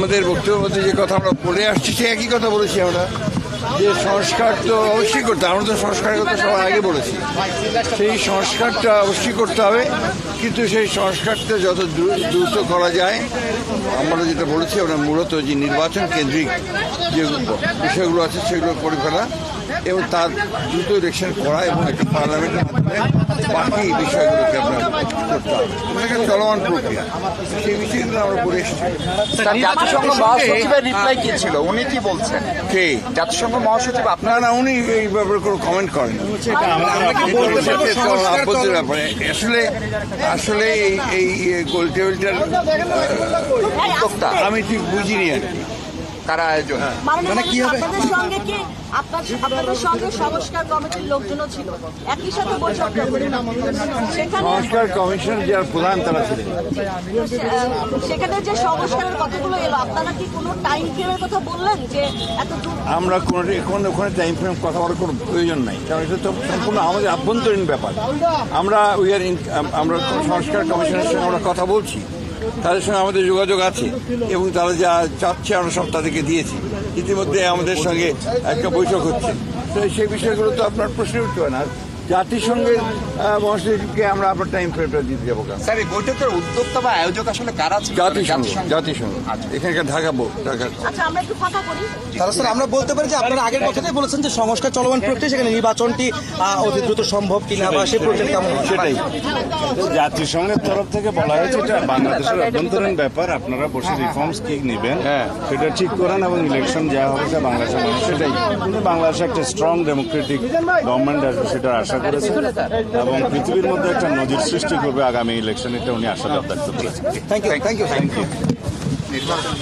আমাদের বক্তব্যের মধ্যে যে কথা আমরা বলে আসছি সে একই কথা বলেছি আমরা, যে সংস্কার তো অবশ্যই করতে হবে। আমরা তো সংস্কারের কথা সবার আগে বলেছি, সেই সংস্কারটা অবশ্যই করতে হবে, কিন্তু সেই সংস্কারটা যত দ্রুত করা যায়। আমরা যেটা বলেছি, আমরা মূলত যে নির্বাচন কেন্দ্রিক যে বিষয়গুলো আছে সেগুলো করে ফেলা এবং তার দ্রুত ইলেকশন করা এবং একটা পার্লামেন্টের মাধ্যমে বাকি বিষয়গুলোকে আপনার করতে হবে। এটা চলমান প্রক্রিয়া, সেই বিষয়গুলো আমরা বলে এসেছি। জাতিসংঘ মহাসচিবের রিপ্লাই কি ছিল, উনি কি বলছেন? কে জাতিসংঘ মহাসচিব আপনার? না, উনি এই ব্যাপারে কোনো কমেন্ট করেন। আপত্তির ব্যাপারে আসলে এই গোল টেবিলটার উদ্যোক্তা আমি ঠিক বুঝিনি আর কি, কারা আয়োজন। মানে কি হবে আপনাদের সঙ্গে সংস্কার কমিটির লোকজনও ছিল, একই সাথে বৈঠকটা সেখানে সংস্কার কমিশন যারা প্রধান তারা ছিলেন। সেখানে যে সংস্কারের কথাগুলো এলো, আপনারা কি কোনো টাইম ফ্রেমের কথা বললেন যে এত দূর? আমরা ওখানে টাইম ফ্রেম কথা বলার কোনো প্রয়োজন নাই, কারণ এটা তো সম্পূর্ণ আমাদের আভ্যন্তরীণ ব্যাপার। আমরা আমরা সংস্কার কমিশনের সঙ্গে আমরা কথা বলছি, তাদের সঙ্গে আমাদের যোগাযোগ আছে এবং তারা যা চাচ্ছে আমরা সব তাদেরকে দিয়েছি। ইতিমধ্যে আমাদের সঙ্গে একটা বৈঠক হচ্ছে, তো সেই বিষয়গুলো তো আপনার প্রশ্ন উঠতে হয় না। জাতিসংঘের মহাসচিবকে আমরা আপনার টাইম ফ্রেমটা দিতে যাবো। স্যার, এই বৈঠকের উদ্যোক্তা বা আয়োজক আসলে কারা ছিল? জাতিসংঘ এখানকার ঢাকা। আচ্ছা, আমরা একটু কথা বলি। তাহলে স্যার আমরা বলতে পারি যে আপনারা আগের কথাতেই বলেছেন যে সংস্কার চলমান প্রক্রিয়া, সেখানে নির্বাচনটি অতি দ্রুত সম্ভব কিনা বা সেই প্রক্রিয়া কেমন হবে? সেটাই জাতিসংঘের তরফ থেকে বলা হয়েছে এটা বাংলাদেশের অভ্যন্তরীণ ব্যাপার, আপনারা বসে রিফর্মস কি নেবেন সেটা ঠিক করেন এবং ইলেকশন যা হবে তা বাংলাদেশের মানুষ সেটাই। কিন্তু বাংলাদেশে একটা স্ট্রং ডেমোক্রেটিক গভর্নমেন্ট আসবে সেটা আশা করেছে এবং পৃথিবীর মধ্যে একটা নজির সৃষ্টি করবে আগামী ইলেকশন, এটা উনি আশা ব্যক্ত করেছেন। Thank you. নির্বাচন